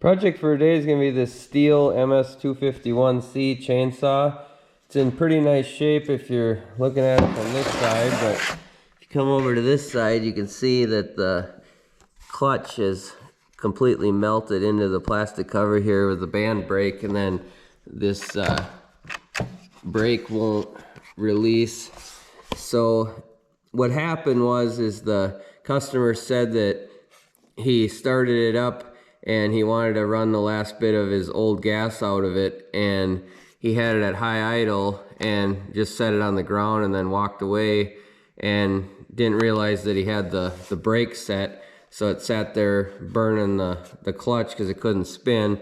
Project for today is going to be this Stihl MS251C chainsaw. It's in pretty nice shape if you're looking at it from this side, but if you come over to this side, you can see that the clutch is completely melted into the plastic cover here with the band brake, and then this brake won't release. So what happened is the customer said that he started it up and he wanted to run the last bit of his old gas out of it, and he had it at high idle and just set it on the ground and then walked away and didn't realize that he had the brake set, so it sat there burning the clutch because it couldn't spin.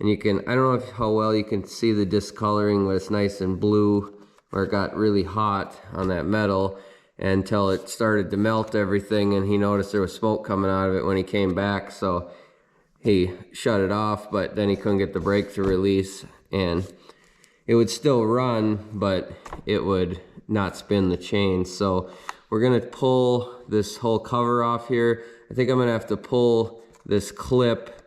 And you can, I don't know how well you can see the discoloring, but it's nice and blue where it got really hot on that metal until it started to melt everything, and he noticed there was smoke coming out of it when he came back, so he shut it off, but then he couldn't get the brake to release, and it would still run, but it would not spin the chain. So we're gonna pull this whole cover off here. I think I'm gonna have to pull this clip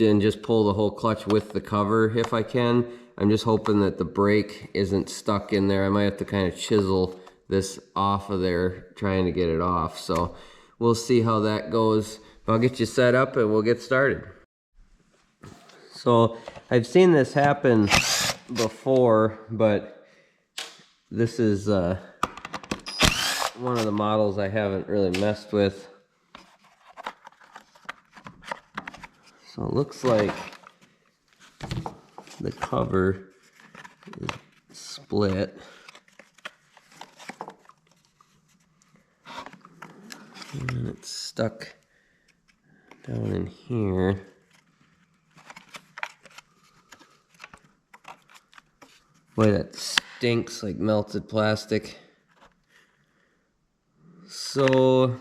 and just pull the whole clutch with the cover if I can. I'm just hoping that the brake isn't stuck in there. I might have to kind of chisel this off of there trying to get it off. So we'll see how that goes. I'll get you set up and we'll get started. So I've seen this happen before, but this is one of the models I haven't really messed with. So it looks like the cover is split. And it's stuck down in here. Boy, that stinks like melted plastic. So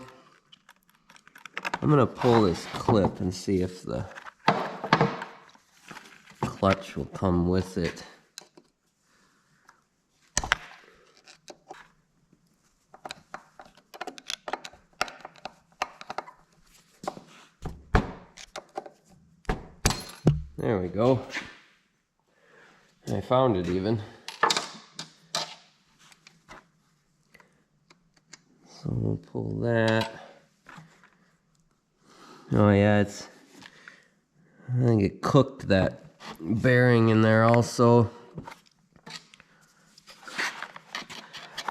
I'm gonna pull this clip and see if the clutch will come with it. There we go. I found it even. So we'll pull that. Oh yeah, I think it cooked that bearing in there also.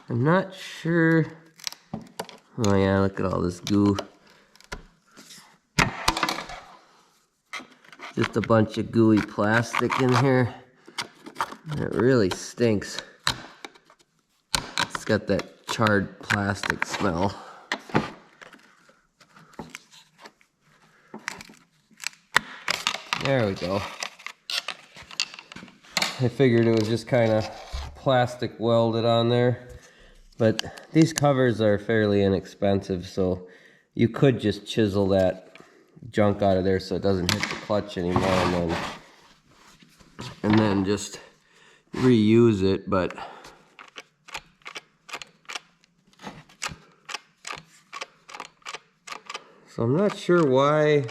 I'm not sure. Oh yeah, look at all this goo. Just a bunch of gooey plastic in here. It really stinks. It's got that charred plastic smell. There we go. I figured it was just kind of plastic welded on there. But these covers are fairly inexpensive, so you could just chisel that junk out of there so it doesn't hit the clutch anymore, and then just reuse it. But so I'm not sure why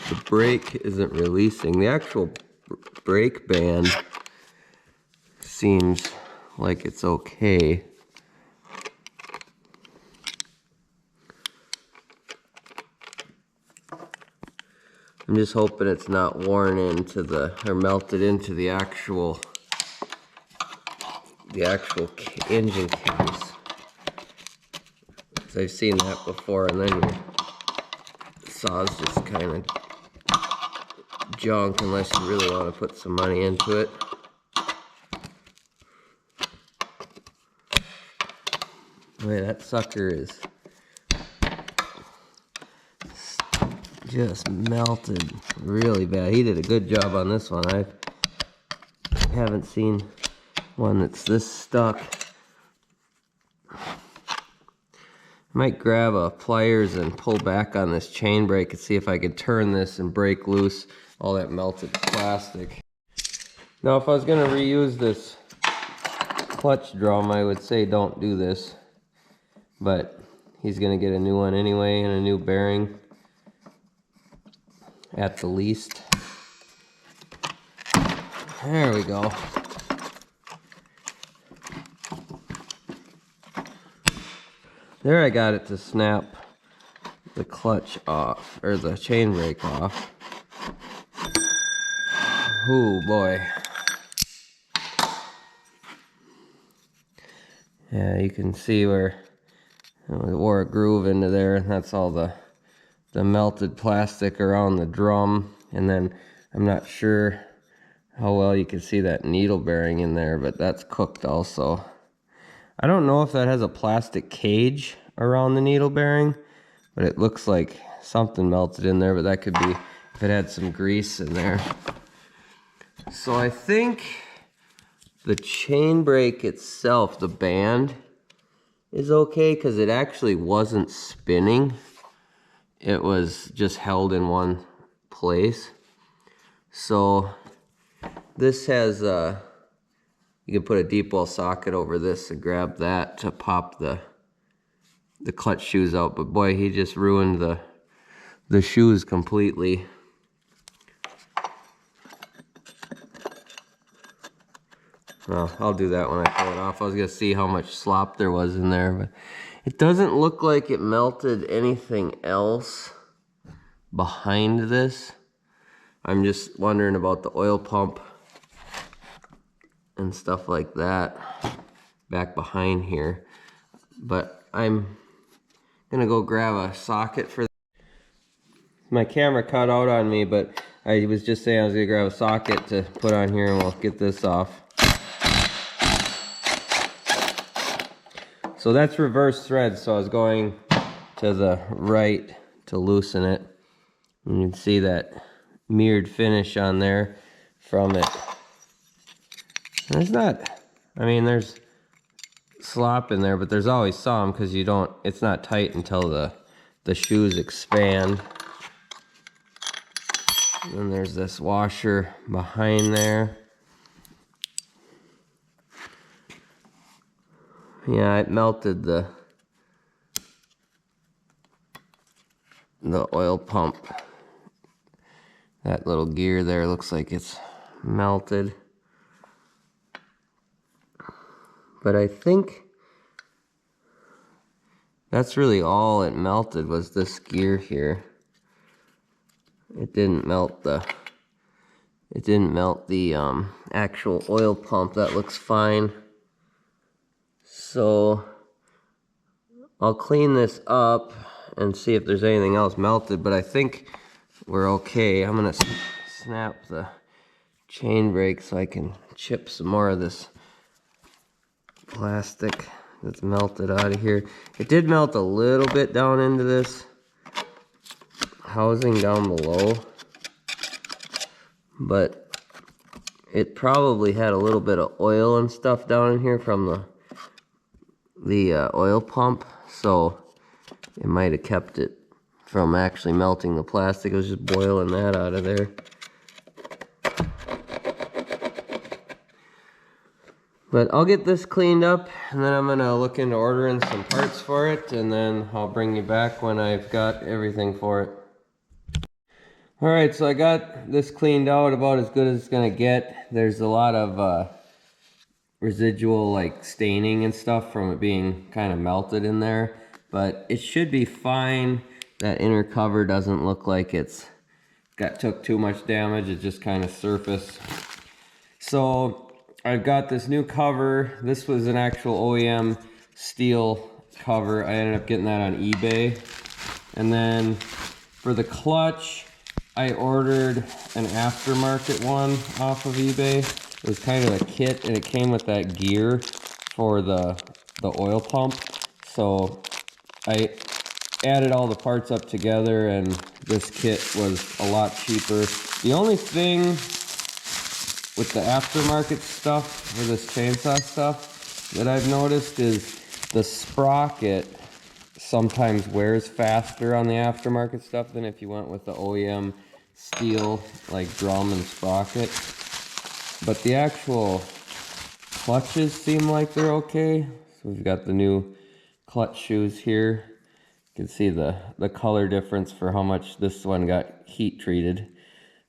the brake isn't releasing. The actual brake band seems like it's okay. I'm just hoping it's not worn into or melted into the actual engine case. Because I've seen that before, and then your saw's just kind of junk unless you really want to put some money into it. Boy, that sucker is just melted really bad. He did a good job on this one. I haven't seen one that's this stuck. I might grab a pliers and pull back on this chain brake and see if I could turn this and break loose all that melted plastic. Now, if I was going to reuse this clutch drum, I would say don't do this, but he's going to get a new one anyway and a new bearing. at the least. There we go. There, I got it to snap the clutch off, or the chain brake off. Oh boy. Yeah, you can see where it wore a groove into there, and that's all the melted plastic around the drum. And then I'm not sure how well you can see that needle bearing in there, but that's cooked also. I don't know if that has a plastic cage around the needle bearing, but it looks like something melted in there, but that could be if it had some grease in there. So I think the chain brake itself, the band, is okay because it actually wasn't spinning. It was just held in one place. So this has you can put a deep well socket over this and grab that to pop the clutch shoes out. But boy, he just ruined the shoes completely. Well, I'll do that when I pull it off. I was gonna see how much slop there was in there, but it doesn't look like it melted anything else behind this. I'm just wondering about the oil pump and stuff like that back behind here. But I'm gonna go grab a socket for my camera cut out on me, but I was just saying I was gonna grab a socket to put on here and we'll get this off. So that's reverse thread, so I was going to the right to loosen it. And you can see that mirrored finish on there from it. And it's not, I mean, there's slop in there, but there's always some because you don't, it's not tight until the shoes expand. And then there's this washer behind there. Yeah, it melted the oil pump. That little gear there looks like it's melted. But I think that's really all it melted was this gear here. It didn't melt the actual oil pump. That looks fine. So I'll clean this up and see if there's anything else melted, but I think we're okay. I'm gonna snap the chain brake so I can chip some more of this plastic that's melted out of here. It did melt a little bit down into this housing down below, but it probably had a little bit of oil and stuff down in here from the oil pump, so it might have kept it from actually melting the plastic. It was just boiling that out of there. But I'll get this cleaned up, and then I'm gonna look into ordering some parts for it, and then I'll bring you back when I've got everything for it. Alright, so I got this cleaned out about as good as it's gonna get. There's a lot of residual like staining and stuff from it being kind of melted in there, but it should be fine. That inner cover doesn't look like it's took too much damage. It just kind of surfaced. So I've got this new cover. This was an actual OEM Stihl cover. I ended up getting that on eBay. And then for the clutch, I ordered an aftermarket one off of eBay. It was kind of a kit, and it came with that gear for the oil pump. So I added all the parts up together, and this kit was a lot cheaper. The only thing with the aftermarket stuff, for this chainsaw stuff, that I've noticed is the sprocket sometimes wears faster on the aftermarket stuff than if you went with the OEM Stihl, like drum and sprocket. But the actual clutches seem like they're okay. So we've got the new clutch shoes here. You can see the color difference for how much this one got heat treated.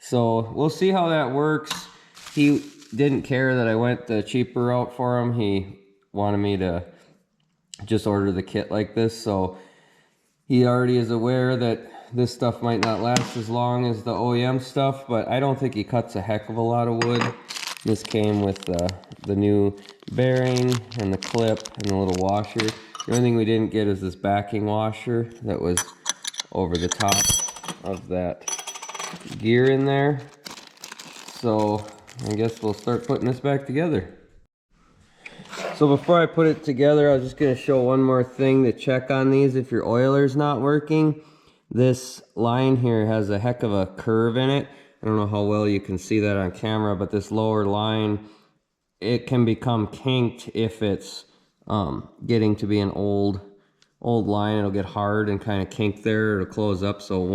So we'll see how that works. He didn't care that I went the cheaper route for him. He wanted me to just order the kit like this, so he already is aware that this stuff might not last as long as the OEM stuff, but I don't think he cuts a heck of a lot of wood. This came with the new bearing and the clip and the little washer. The only thing we didn't get is this backing washer that was over the top of that gear in there. So I guess we'll start putting this back together. So before I put it together, I was just going to show one more thing to check on these if your oiler's not working. This line here has a heck of a curve in it. I don't know how well you can see that on camera, but this lower line, it can become kinked if it's getting to be an old line. It'll get hard and kind of kink there. It'll close up, so it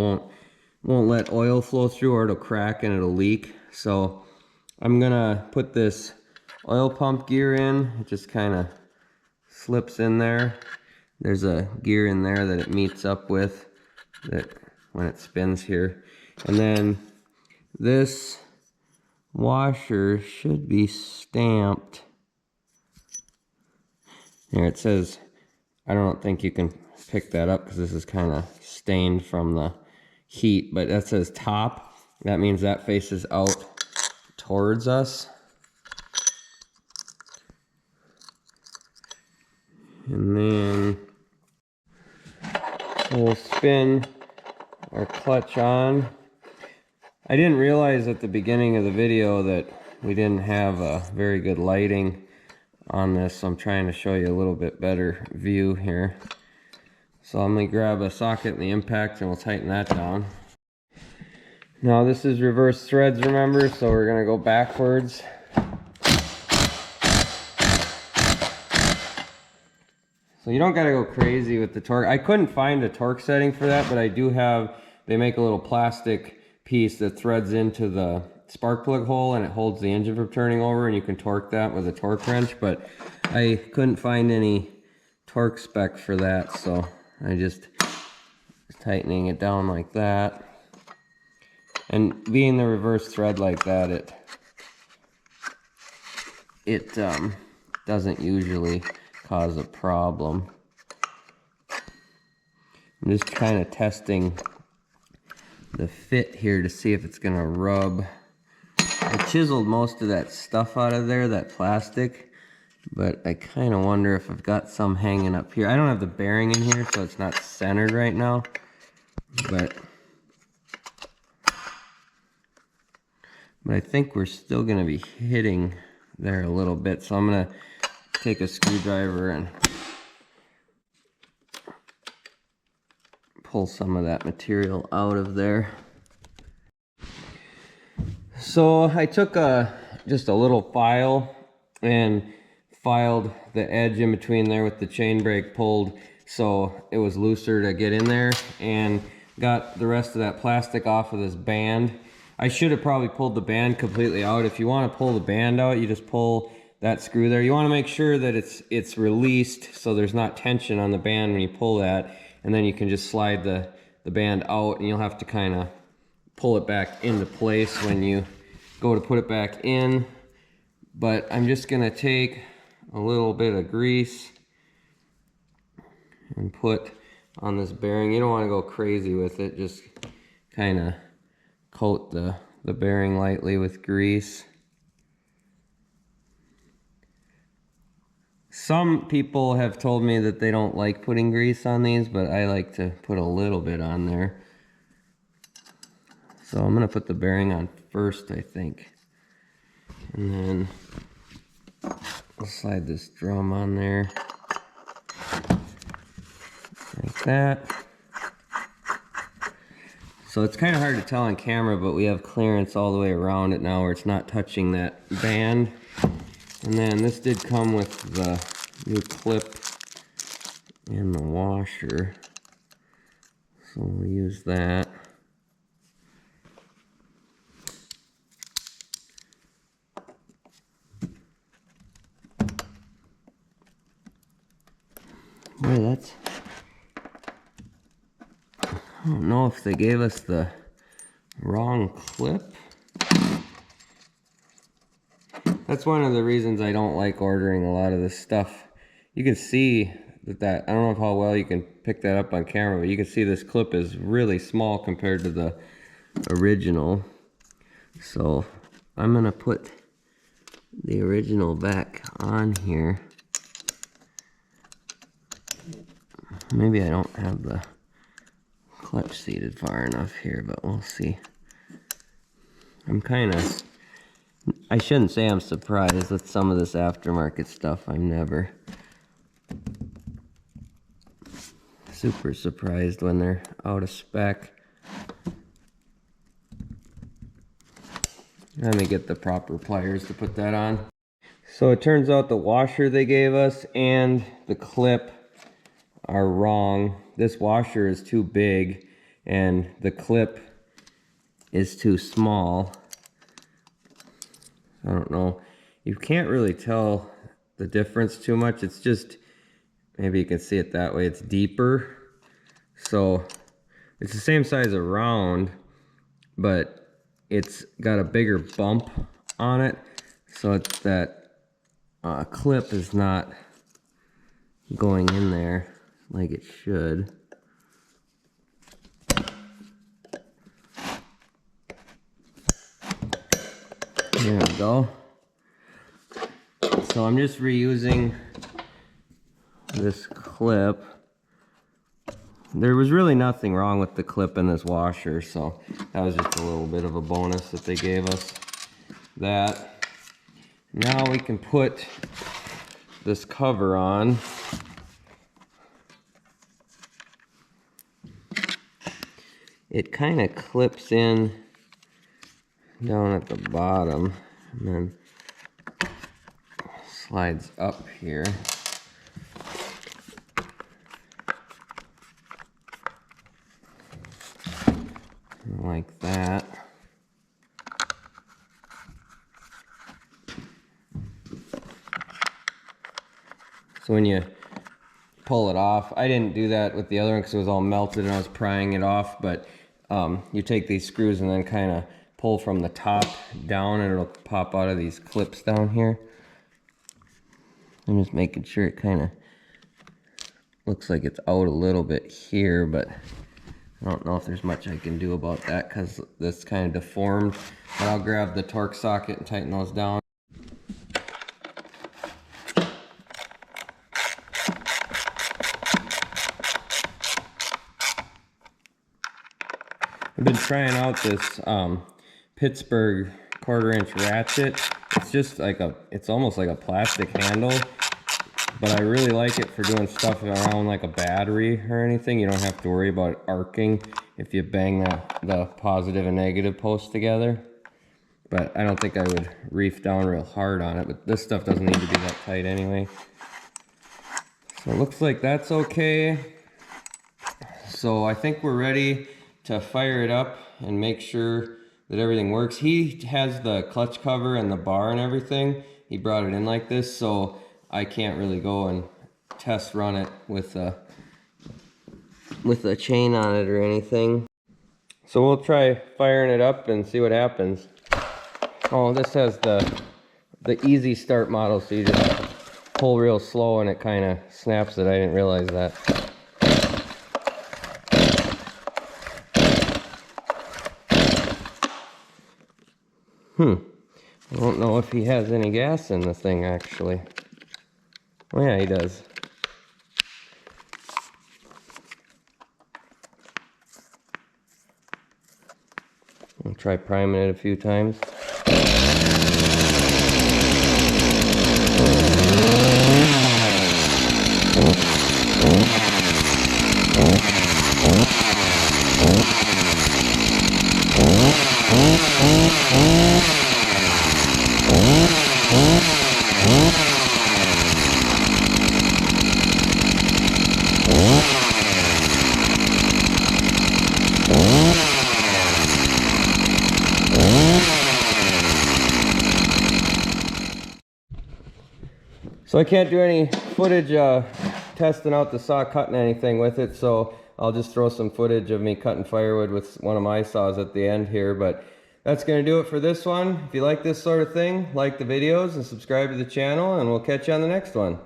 won't let oil flow through, or it'll crack and it'll leak. So I'm gonna put this oil pump gear in. It just kind of slips in there. There's a gear in there that it meets up with that when it spins here. And then this washer should be stamped. Here it says, I don't think you can pick that up because this is kind of stained from the heat, but that says top. That means that faces out towards us. And then we'll spin our clutch on. I didn't realize at the beginning of the video that we didn't have a very good lighting on this, so I'm trying to show you a little bit better view here. So I'm going to grab a socket and the impact and we'll tighten that down. Now this is reverse threads, remember, so we're going to go backwards. So you don't got to go crazy with the torque. I couldn't find a torque setting for that, but I do have, they make a little plastic piece that threads into the spark plug hole and it holds the engine from turning over, and you can torque that with a torque wrench, but I couldn't find any torque spec for that, so I just tightening it down like that. And being the reverse thread like that, it doesn't usually cause a problem. I'm just kind of testing the fit here to see if it's gonna rub. I chiseled most of that stuff out of there, that plastic, but I kind of wonder if I've got some hanging up here. I don't have the bearing in here, so it's not centered right now, but I think we're still gonna be hitting there a little bit, so I'm gonna take a screwdriver and pull some of that material out of there. So I took just a little file and filed the edge in between there with the chain brake pulled so it was looser to get in there, and got the rest of that plastic off of this band. I should have probably pulled the band completely out. If you want to pull the band out, you just pull that screw there. You want to make sure that it's released so there's not tension on the band when you pull that, and then you can just slide the band out, and you'll have to kind of pull it back into place when you go to put it back in. But I'm just going to take a little bit of grease and put on this bearing. You don't want to go crazy with it, just kind of coat the bearing lightly with grease. Some people have told me that they don't like putting grease on these, but I like to put a little bit on there. So I'm going to put the bearing on first, I think. And then I'll slide this drum on there. Like that. So it's kind of hard to tell on camera, but we have clearance all the way around it now where it's not touching that band. And then this did come with the new clip and the washer, so we'll use that. Boy, that's, I don't know if they gave us the wrong clip. That's one of the reasons I don't like ordering a lot of this stuff. You can see that I don't know how well you can pick that up on camera, but you can see this clip is really small compared to the original. So I'm gonna put the original back on here. Maybe I don't have the clutch seated far enough here, but we'll see. I shouldn't say I'm surprised with some of this aftermarket stuff. I'm never super surprised when they're out of spec. Let me get the proper pliers to put that on. So it turns out the washer they gave us and the clip are wrong. This washer is too big and the clip is too small. I don't know. You can't really tell the difference too much. It's just, maybe you can see it that way. It's deeper. So it's the same size around, but it's got a bigger bump on it. So it's that clip is not going in there like it should. There we go. So I'm just reusing this clip. There was really nothing wrong with the clip in this washer, so that was just a little bit of a bonus that they gave us. That. Now we can put this cover on. It kind of clips in down at the bottom and then slides up here. Like that. So when you pull it off, I didn't do that with the other one because it was all melted and I was prying it off, but you take these screws and then kind of pull from the top down and it'll pop out of these clips down here. I'm just making sure it kind of looks like it's out a little bit here, but I don't know if there's much I can do about that because this kind of deformed. But I'll grab the torque socket and tighten those down. I've been trying out this Pittsburgh 1/4 inch ratchet. It's just like it's almost like a plastic handle, but I really like it for doing stuff around like a battery or anything. You don't have to worry about arcing if you bang the positive and negative posts together. But I don't think I would reef down real hard on it, but this stuff doesn't need to be that tight anyway. So it looks like that's okay. So I think we're ready to fire it up and make sure that everything works. He has the clutch cover and the bar and everything. He brought it in like this, so I can't really go and test run it with a chain on it or anything. So we'll try firing it up and see what happens. Oh, this has the easy start model, so you just pull real slow and it kind of snaps it. I didn't realize that. I don't know if he has any gas in the thing actually. Oh yeah, he does. I'll try priming it a few times. So I can't do any footage testing out the saw cutting anything with it, so I'll just throw some footage of me cutting firewood with one of my saws at the end here. But that's going to do it for this one. If you like this sort of thing, like the videos and subscribe to the channel, and we'll catch you on the next one.